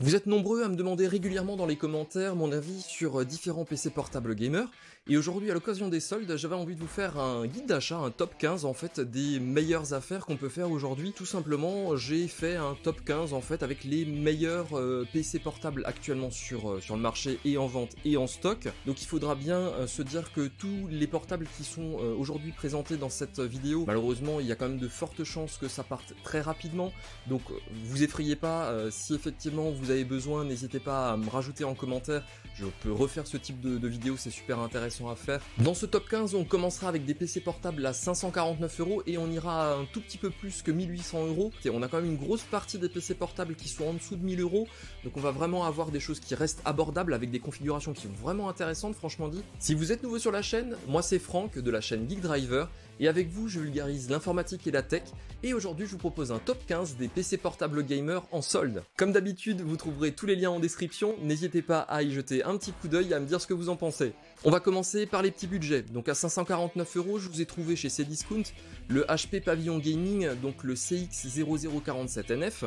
Vous êtes nombreux à me demander régulièrement dans les commentaires mon avis sur différents PC portables gamers, et aujourd'hui à l'occasion des soldes, j'avais envie de vous faire un guide d'achat, un top 15 en fait des meilleures affaires qu'on peut faire aujourd'hui. Tout simplement, j'ai fait un top 15 en fait avec les meilleurs PC portables actuellement sur le marché et en vente et en stock. Donc il faudra bien se dire que tous les portables qui sont aujourd'hui présentés dans cette vidéo, malheureusement il y a quand même de fortes chances que ça parte très rapidement. Donc vous effrayez pas, si effectivement vous avez besoin, n'hésitez pas à me rajouter en commentaire, je peux refaire ce type de vidéo, c'est super intéressant à faire. Dans ce top 15, on commencera avec des PC portables à 549 € et on ira un tout petit peu plus que 1800 €. Et on a quand même une grosse partie des PC portables qui sont en dessous de 1000 €, donc on va vraiment avoir des choses qui restent abordables avec des configurations qui sont vraiment intéressantes, franchement dit. Si vous êtes nouveau sur la chaîne, moi c'est Franck de la chaîne Geek Driver, et avec vous je vulgarise l'informatique et la tech, et aujourd'hui je vous propose un top 15 des PC portables gamers en solde. Comme d'habitude, vous trouverez tous les liens en description, n'hésitez pas à y jeter un petit coup d'œil et à me dire ce que vous en pensez. On va commencer par les petits budgets, donc à 549 €, je vous ai trouvé chez Cdiscount le HP Pavilion Gaming, donc le CX0047NF.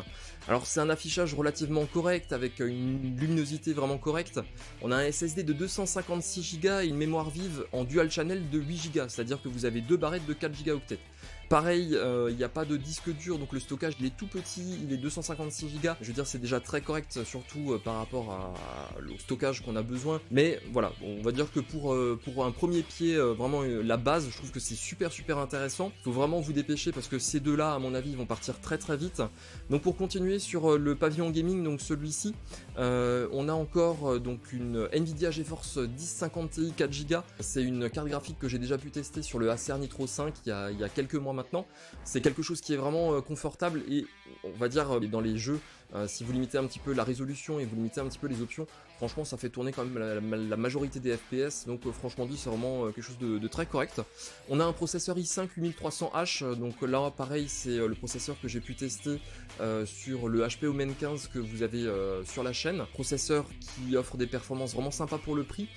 Alors c'est un affichage relativement correct, avec une luminosité vraiment correcte. On a un SSD de 256 Go et une mémoire vive en dual channel de 8 Go, c'est-à-dire que vous avez deux barrettes de 4 Go. Pareil, il n'y a pas de disque dur, donc le stockage il est tout petit, il est 256 Go. Je veux dire, c'est déjà très correct, surtout par rapport au stockage qu'on a besoin. Mais voilà, on va dire que pour un premier pied, vraiment la base, je trouve que c'est super intéressant. Il faut vraiment vous dépêcher parce que ces deux-là, à mon avis, ils vont partir très vite. Donc pour continuer sur le pavillon gaming, donc celui-ci, on a encore donc une Nvidia GeForce 1050 Ti 4 Go. C'est une carte graphique que j'ai déjà pu tester sur le Acer Nitro 5 il y a quelques mois maintenant. C'est quelque chose qui est vraiment confortable et on va dire dans les jeux, si vous limitez un petit peu la résolution et vous limitez un petit peu les options, franchement ça fait tourner quand même la majorité des FPS, donc franchement dit c'est vraiment quelque chose de très correct. On a un processeur i5 8300H, donc là pareil c'est le processeur que j'ai pu tester sur le HP Omen 15 que vous avez sur la chaîne. Processeur qui offre des performances vraiment sympas pour le prix.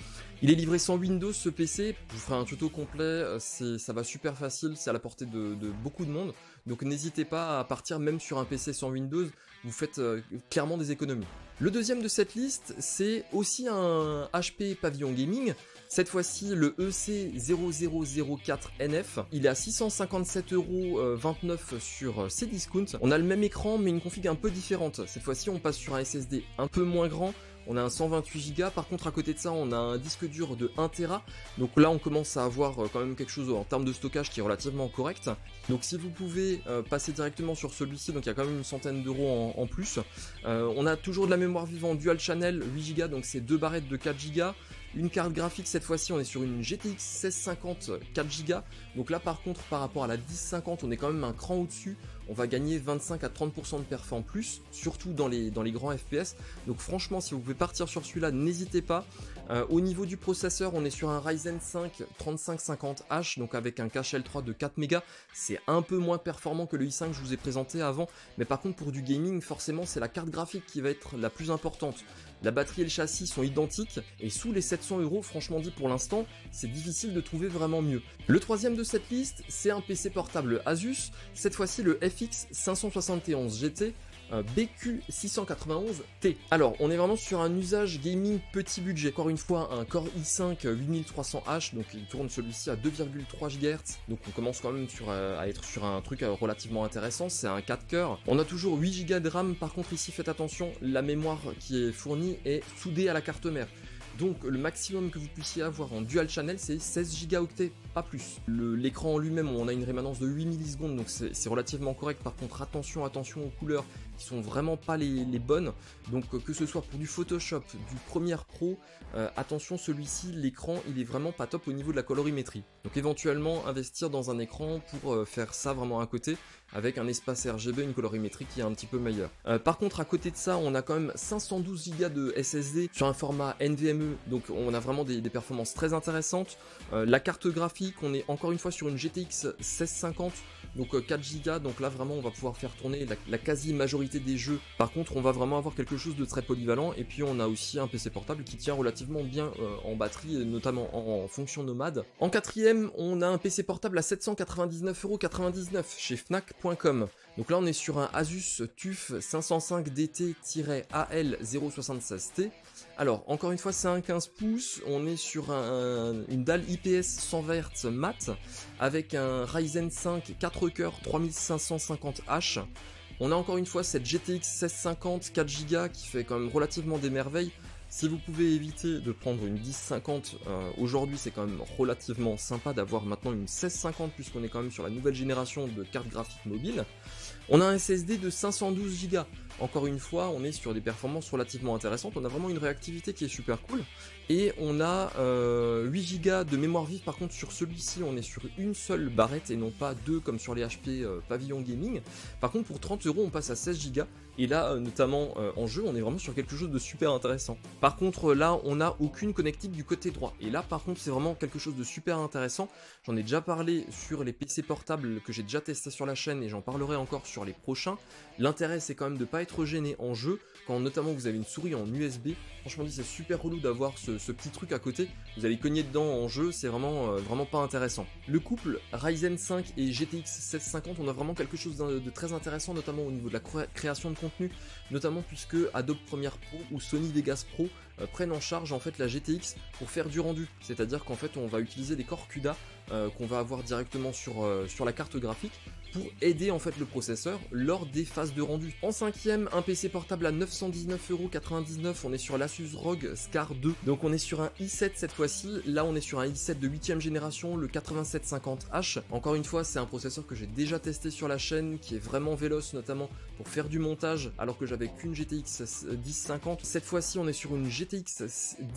Il est livré sans Windows ce PC, je vous ferai un tuto complet, ça va super facile, c'est à la portée de beaucoup de monde, donc n'hésitez pas à partir même sur un PC sans Windows, vous faites clairement des économies. Le deuxième de cette liste, c'est aussi un HP Pavillon Gaming, cette fois-ci le EC0004NF, il est à 657,29 € sur Cdiscount. On a le même écran mais une config un peu différente, cette fois-ci on passe sur un SSD un peu moins grand. On a un 128 Go, par contre à côté de ça on a un disque dur de 1 Tera, donc là on commence à avoir quand même quelque chose en termes de stockage qui est relativement correct. Donc si vous pouvez passer directement sur celui-ci, donc il y a quand même une centaine d'euros en plus. On a toujours de la mémoire vive en dual channel 8 Go, donc c'est deux barrettes de 4 Go. Une carte graphique, cette fois-ci on est sur une GTX 1650 4 Go, donc là par contre par rapport à la 1050 on est quand même un cran au-dessus, on va gagner 25 à 30% de perf en plus, surtout dans les grands FPS, donc franchement si vous pouvez partir sur celui-là, n'hésitez pas. Au niveau du processeur, on est sur un Ryzen 5 3550H, donc avec un cache L3 de 4 mégas, c'est un peu moins performant que le i5 que je vous ai présenté avant, mais par contre pour du gaming, forcément c'est la carte graphique qui va être la plus importante. La batterie et le châssis sont identiques, et sous les 700 €, franchement dit pour l'instant, c'est difficile de trouver vraiment mieux. Le troisième de cette liste, c'est un PC portable Asus, cette fois-ci le FX 571 GT, BQ691T. Alors, on est vraiment sur un usage gaming petit budget. Encore une fois, un Core i5 8300H, donc il tourne celui-ci à 2,3 GHz. Donc on commence quand même à être sur un truc relativement intéressant, c'est un 4 coeurs. On a toujours 8 Go de RAM, par contre ici faites attention, la mémoire qui est fournie est soudée à la carte mère. Donc le maximum que vous puissiez avoir en dual channel c'est 16 Go, pas plus. L'écran en lui-même, on a une rémanence de 8 millisecondes, donc c'est relativement correct. Par contre attention aux couleurs qui sont vraiment pas les bonnes. Donc que ce soit pour du Photoshop, du Premiere Pro, attention, celui-ci, l'écran il est vraiment pas top au niveau de la colorimétrie. Donc éventuellement investir dans un écran pour faire ça vraiment à côté, avec un espace RGB, une colorimétrie qui est un petit peu meilleure. Par contre à côté de ça, on a quand même 512 Go de SSD sur un format NVMe, donc on a vraiment des performances très intéressantes. La carte graphique, on est encore une fois sur une GTX 1650, donc 4 Go, donc là vraiment on va pouvoir faire tourner la quasi-majorité des jeux. Par contre on va vraiment avoir quelque chose de très polyvalent, et puis on a aussi un PC portable qui tient relativement bien en batterie, notamment en fonction nomade. En quatrième, on a un PC portable à 799,99 € chez Fnac.com. Donc là on est sur un Asus TUF 505 DT-AL076T. Alors encore une fois c'est un 15 pouces, on est sur une dalle IPS 120 Hz mat avec un Ryzen 5 4 coeurs 3550H. On a encore une fois cette GTX 1650 4Go qui fait quand même relativement des merveilles. Si vous pouvez éviter de prendre une 1050, aujourd'hui c'est quand même relativement sympa d'avoir maintenant une 1650 puisqu'on est quand même sur la nouvelle génération de cartes graphiques mobiles. On a un SSD de 512 Go. Encore une fois, on est sur des performances relativement intéressantes. On a vraiment une réactivité qui est super cool. Et on a 8 Go de mémoire vive. Par contre, sur celui-ci, on est sur une seule barrette et non pas deux comme sur les HP Pavillon Gaming. Par contre, pour 30 €, on passe à 16 Go. Et là, notamment en jeu, on est vraiment sur quelque chose de super intéressant. Par contre, là, on n'a aucune connectique du côté droit. Et là, par contre, c'est vraiment quelque chose de super intéressant. J'en ai déjà parlé sur les PC portables que j'ai déjà testé sur la chaîne et j'en parlerai encore sur les prochains. L'intérêt, c'est quand même de ne pas être gêné en jeu, quand notamment vous avez une souris en USB. Franchement, c'est super relou d'avoir ce petit truc à côté. Vous allez cogner dedans en jeu, c'est vraiment pas intéressant. Le couple Ryzen 5 et GTX 1650, on a vraiment quelque chose de très intéressant, notamment au niveau de la création de contenu, notamment puisque Adobe Premiere Pro ou Sony Vegas Pro prennent en charge en fait la GTX pour faire du rendu. C'est-à-dire qu'en fait, on va utiliser des corps CUDA qu'on va avoir directement sur la carte graphique pour aider en fait le processeur lors des phases de rendu. En cinquième, un PC portable à 919,99 €, on est sur l'Asus ROG Scar 2. Donc on est sur un i7 cette fois-ci, là on est sur un i7 de 8ème génération, le 8750H. Encore une fois, c'est un processeur que j'ai déjà testé sur la chaîne, qui est vraiment véloce notamment pour faire du montage, alors que j'avais qu'une GTX 1050. Cette fois-ci, on est sur une GTX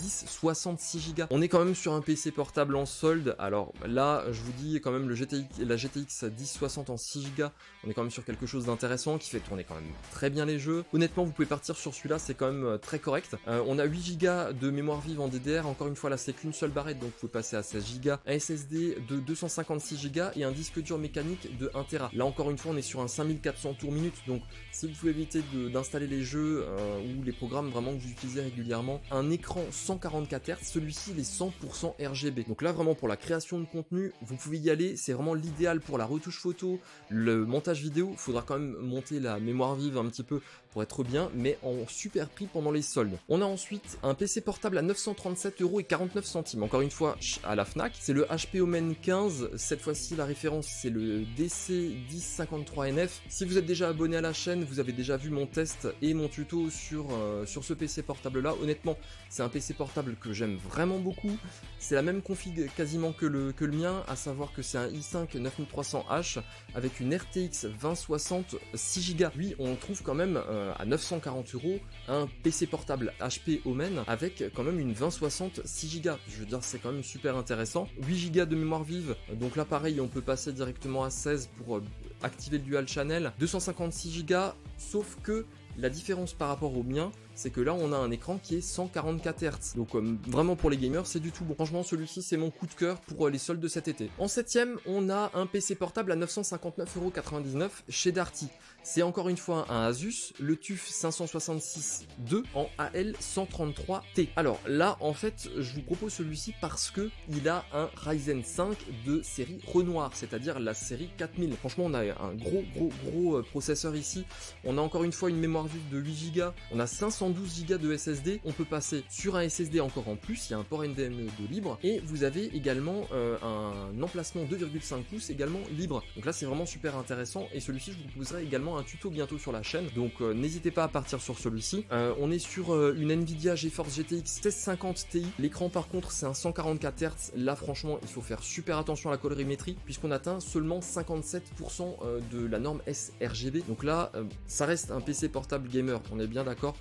1066 Go. On est quand même sur un PC portable en solde, alors là, je vous dis quand même la GTX 1060 en 6 Go, on est quand même sur quelque chose d'intéressant qui fait tourner quand même très bien les jeux. Honnêtement, vous pouvez partir sur celui-là, c'est quand même très correct. On a 8 Go de mémoire vive en DDR, encore une fois là c'est qu'une seule barrette, donc vous pouvez passer à 16 Go, un SSD de 256 Go et un disque dur mécanique de 1 Tera. Là encore une fois on est sur un 5400 tours minute, donc si vous pouvez éviter d'installer les jeux ou les programmes vraiment que vous utilisez régulièrement, un écran 144 Hz, celui-ci il est 100% RGB. Donc là vraiment pour la création de contenu, vous pouvez y aller, c'est vraiment l'idéal pour la retouche photo, le montage vidéo. Il faudra quand même monter la mémoire vive un petit peu pour être bien, mais en super prix pendant les soldes. On a ensuite un PC portable à 937,49 €, encore une fois à la Fnac. C'est le HP Omen 15, cette fois-ci la référence c'est le DC1053NF. Si vous êtes déjà abonné à la chaîne, vous avez déjà vu mon test et mon tuto sur ce PC portable là. Honnêtement, c'est un PC portable que j'aime vraiment beaucoup. C'est la même config quasiment que le mien, à savoir que c'est un i5 9300H avec une RTX 2060 6 Go. Oui, on trouve quand même à 940 € un PC portable HP Omen avec quand même une 2060 6 Go. Je veux dire, c'est quand même super intéressant. 8 Go de mémoire vive, donc là pareil, on peut passer directement à 16 pour activer le dual channel. 256 Go, sauf que la différence par rapport au mien, c'est que là on a un écran qui est 144 Hz. Donc vraiment pour les gamers c'est du tout bon. Franchement celui-ci c'est mon coup de cœur pour les soldes de cet été. En septième, on a un PC portable à 959,99 € chez Darty. C'est encore une fois un Asus, le TUF 566-2 en AL133T. Alors là en fait je vous propose celui-ci parce que il a un Ryzen 5 de série Renoir, c'est-à-dire la série 4000. Franchement on a un gros processeur ici. On a encore une fois une mémoire vive de 8 Go, on a 512 Go de SSD, on peut passer sur un SSD encore en plus, il y a un port NVMe de libre, et vous avez également un emplacement 2,5 pouces également libre. Donc là c'est vraiment super intéressant, et celui-ci je vous proposerai également un tuto bientôt sur la chaîne, donc n'hésitez pas à partir sur celui-ci. On est sur une Nvidia GeForce GTX 1650 Ti, l'écran par contre c'est un 144 Hz, là franchement il faut faire super attention à la colorimétrie, puisqu'on atteint seulement 57% de la norme sRGB, donc là ça reste un PC portable gamer, on est bien d'accord.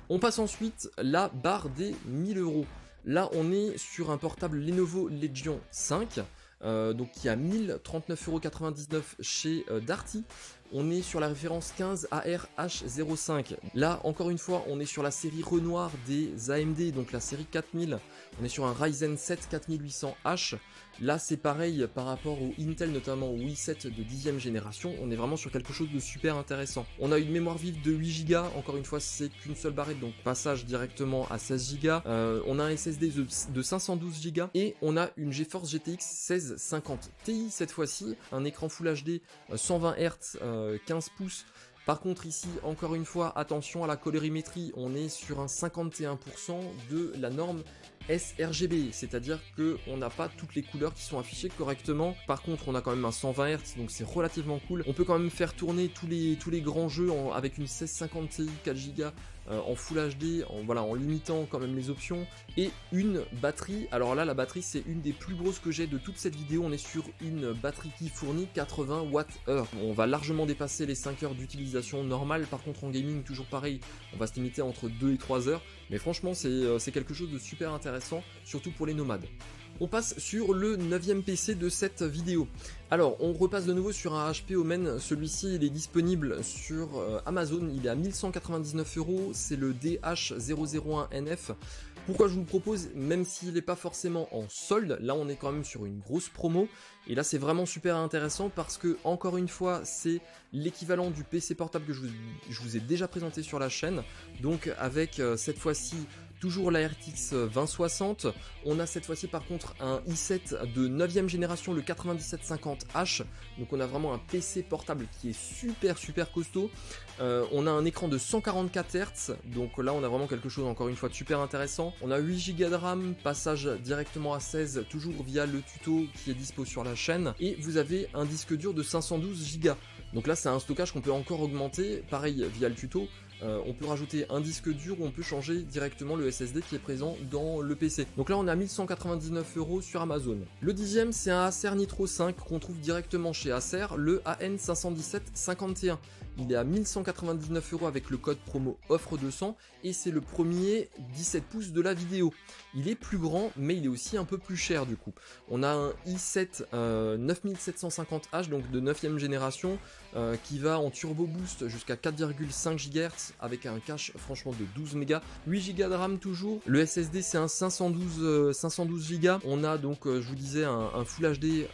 On passe ensuite la barre des 1000 €. Là, on est sur un portable Lenovo Legion 5, donc qui a 1039,99 € chez Darty. On est sur la référence 15ARH05. Là, encore une fois, on est sur la série Renoir des AMD, donc la série 4000. On est sur un Ryzen 7 4800H. Là, c'est pareil par rapport au Intel, notamment au i7 de 10ème génération. On est vraiment sur quelque chose de super intéressant. On a une mémoire vive de 8 Go. Encore une fois, c'est qu'une seule barrette, donc passage directement à 16 Go. On a un SSD de 512 Go. Et on a une GeForce GTX 1650 Ti cette fois-ci. Un écran Full HD 120 Hz 15 pouces. Par contre ici, encore une fois, attention à la colorimétrie, on est sur un 51% de la norme sRGB, c'est-à-dire qu'on n'a pas toutes les couleurs qui sont affichées correctement. Par contre, on a quand même un 120 Hz, donc c'est relativement cool. On peut quand même faire tourner tous les grands jeux avec une 1650 Ti 4 Go en Full HD, en limitant quand même les options, et une batterie. Alors là, la batterie, c'est une des plus grosses que j'ai de toute cette vidéo. On est sur une batterie qui fournit 80 Wh. On va largement dépasser les 5 heures d'utilisation normale. Par contre, en gaming, toujours pareil, on va se limiter entre 2 et 3 heures. Mais franchement, c'est quelque chose de super intéressant, surtout pour les nomades. On passe sur le 9e PC de cette vidéo. Alors, on repasse de nouveau sur un HP Omen. Celui-ci, il est disponible sur Amazon. Il est à 1199 €. C'est le DH001NF. Pourquoi je vous le propose, même s'il n'est pas forcément en solde, là on est quand même sur une grosse promo, et là c'est vraiment super intéressant parce que, encore une fois, c'est l'équivalent du PC portable que je vous ai déjà présenté sur la chaîne, donc avec cette fois-ci toujours la RTX 2060, on a cette fois-ci par contre un i7 de 9ème génération, le 9750H, donc on a vraiment un PC portable qui est super costaud. On a un écran de 144 Hz, donc là on a vraiment quelque chose encore une fois de super intéressant. On a 8 Go de RAM, passage directement à 16, toujours via le tuto qui est dispo sur la chaîne, et vous avez un disque dur de 512 Go. Donc là c'est un stockage qu'on peut encore augmenter, pareil via le tuto. On peut rajouter un disque dur ou on peut changer directement le SSD qui est présent dans le PC. Donc là on a 1199 € sur Amazon. Le 10e, c'est un Acer Nitro 5 qu'on trouve directement chez Acer, le AN51751. Il est à 1199 € avec le code promo offre 200 et c'est le premier 17 pouces de la vidéo. Il est plus grand mais il est aussi un peu plus cher du coup. On a un i7 9750H, donc de 9ème génération, qui va en turbo boost jusqu'à 4,5 GHz avec un cache franchement de 12 mégas, 8 Go de RAM toujours. Le SSD c'est un 512 Go. On a donc je vous disais un Full HD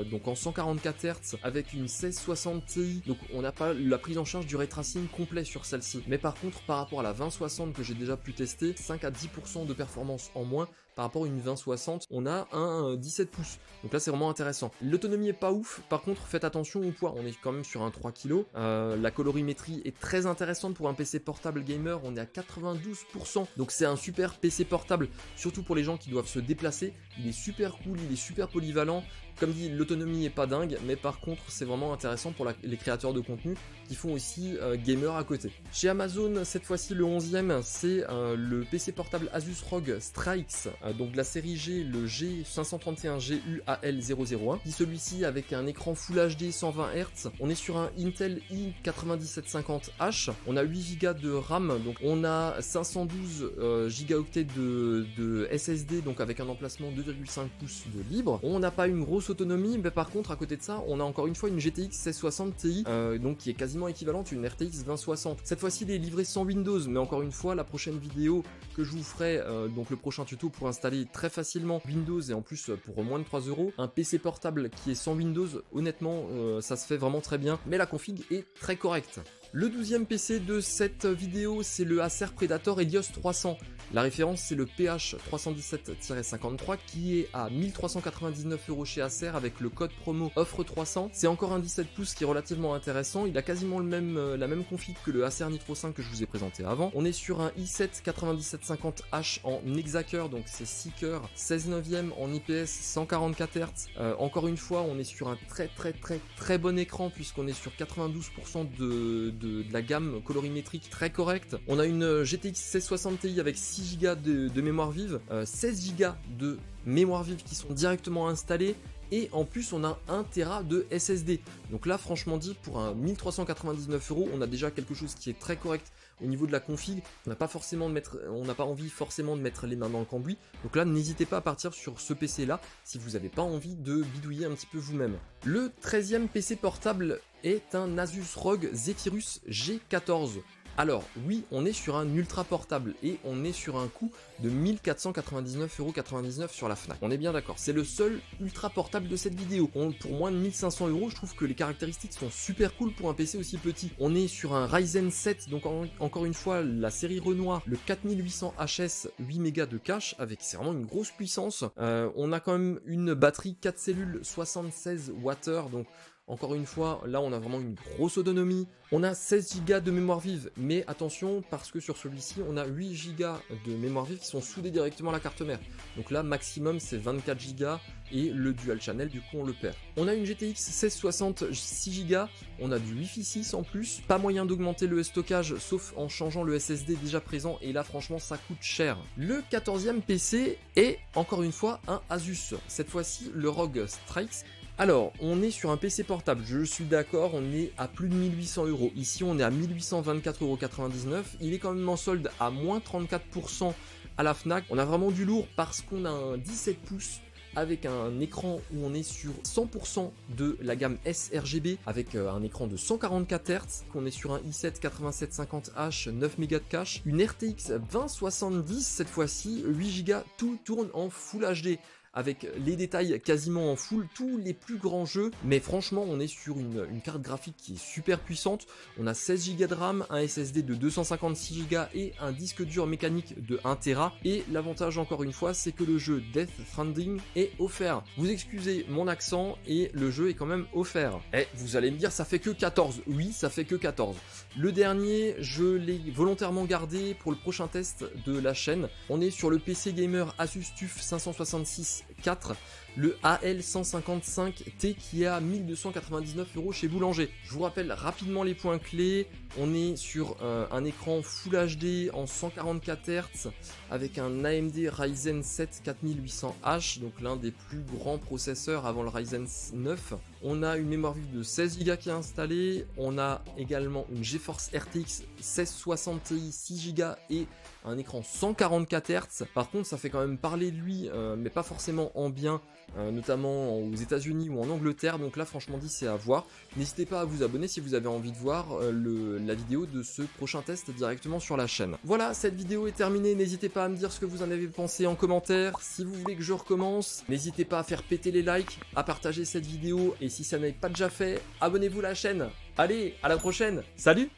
donc en 144 Hz avec une 1660 Ti, donc on n'a pas la prise en charge du ray tracing complet sur celle-ci. Mais par contre, par rapport à la 2060 que j'ai déjà pu tester, 5 à 10% de performance en moins. Par rapport à une 2060, on a un 17 pouces. Donc là, c'est vraiment intéressant. L'autonomie est pas ouf. Par contre, faites attention au poids. On est quand même sur un 3 kg. La colorimétrie est très intéressante pour un PC portable gamer. On est à 92%. Donc c'est un super PC portable, surtout pour les gens qui doivent se déplacer. Il est super cool, il est super polyvalent. Comme dit, l'autonomie est pas dingue, mais par contre, c'est vraiment intéressant pour les créateurs de contenu qui font aussi gamer à côté. Chez Amazon, cette fois-ci, le 11e, c'est le PC portable Asus ROG Strix, donc de la série G, le G531GUAL001, qui celui-ci avec un écran Full HD 120 Hz. On est sur un Intel i9750H, on a 8 Go de RAM, donc on a 512 Go de SSD, donc avec un emplacement 2,5 pouces de libre. On n'a pas une grosse autonomie, mais par contre à côté de ça on a encore une fois une GTX 1660 Ti, donc qui est quasiment équivalente à une RTX 2060. Cette fois-ci il est livré sans Windows, mais encore une fois la prochaine vidéo que je vous ferai, donc le prochain tuto pour installer très facilement Windows et en plus pour moins de 3 €, un PC portable qui est sans Windows, honnêtement ça se fait vraiment très bien, mais la config est très correcte. Le 12e PC de cette vidéo, c'est le Acer Predator Helios 300. La référence, c'est le PH317-53 qui est à 1399 € chez Acer avec le code promo offre 300. C'est encore un 17 pouces qui est relativement intéressant. Il a quasiment la même config que le Acer Nitro 5 que je vous ai présenté avant. On est sur un i7 9750H en Exaker, donc c'est 6 cœurs, 16/9 en IPS, 144 Hz. Encore une fois, on est sur un très bon écran puisqu'on est sur 92% de la gamme colorimétrique très correcte. On a une GTX 1660 Ti avec 6 Go de mémoire vive, 16 Go de mémoire vive qui sont directement installés, et en plus on a 1 Tera de SSD. Donc là franchement dit, pour un 1399 €, on a déjà quelque chose qui est très correct au niveau de la config. On n'a pas envie forcément de mettre les mains dans le cambouis. Donc là n'hésitez pas à partir sur ce PC là si vous n'avez pas envie de bidouiller un petit peu vous-même. Le 13e PC portable est un Asus ROG Zephyrus G14. Alors oui, on est sur un ultra portable et on est sur un coût de 1499,99 € sur la Fnac. On est bien d'accord, c'est le seul ultra portable de cette vidéo. Pour moins de 1500 €, je trouve que les caractéristiques sont super cool pour un PC aussi petit. On est sur un Ryzen 7, donc encore une fois la série Renoir, le 4800 HS, 8 mégas de cache, avec c'est vraiment une grosse puissance. On a quand même une batterie 4 cellules 76 Wh, donc Encore une fois, là on a vraiment une grosse autonomie. On a 16 Go de mémoire vive, mais attention parce que sur celui-ci on a 8 Go de mémoire vive qui sont soudés directement à la carte mère. Donc là maximum c'est 24 Go et le dual channel du coup on le perd. On a une GTX 1660 6 Go, on a du Wi-Fi 6 en plus, pas moyen d'augmenter le stockage sauf en changeant le SSD déjà présent et là franchement ça coûte cher. Le 14e PC est encore une fois un Asus, cette fois-ci le ROG Strix. Alors, on est sur un PC portable, je suis d'accord, on est à plus de 1800 €. Ici, on est à 1824,99 €. Il est quand même en solde à moins 34% à la Fnac. On a vraiment du lourd parce qu'on a un 17 pouces avec un écran où on est sur 100% de la gamme sRGB avec un écran de 144 Hz, qu'on est sur un i7 8750H, 9 Go de cache, une RTX 2070 cette fois-ci, 8 Go, tout tourne en Full HD. Avec les détails quasiment en full, tous les plus grands jeux, mais franchement on est sur une carte graphique qui est super puissante, on a 16 Go de RAM, un SSD de 256 Go et un disque dur mécanique de 1 Tera, et l'avantage encore une fois c'est que le jeu Death Stranding est offert. Vous excusez mon accent et le jeu est quand même offert. Et vous allez me dire ça fait que 14, oui ça fait que 14. Le dernier je l'ai volontairement gardé pour le prochain test de la chaîne, on est sur le PC gamer Asus TUF 566 4, le AL155T qui est à 1299 € chez Boulanger. Je vous rappelle rapidement les points clés. On est sur un écran Full HD en 144 Hz avec un AMD Ryzen 7 4800H, donc l'un des plus grands processeurs avant le Ryzen 9. On a une mémoire vive de 16 Go qui est installée. On a également une GeForce RTX 1660 Ti 6 Go et un écran 144 Hz. Par contre, ça fait quand même parler de lui, mais pas forcément en bien, notamment aux États-Unis ou en Angleterre. Donc là, franchement dit, c'est à voir. N'hésitez pas à vous abonner si vous avez envie de voir la vidéo de ce prochain test directement sur la chaîne. Voilà, cette vidéo est terminée. N'hésitez pas à me dire ce que vous en avez pensé en commentaire. Si vous voulez que je recommence, n'hésitez pas à faire péter les likes, à partager cette vidéo et si ça n'est pas déjà fait, abonnez-vous à la chaîne. Allez, à la prochaine. Salut!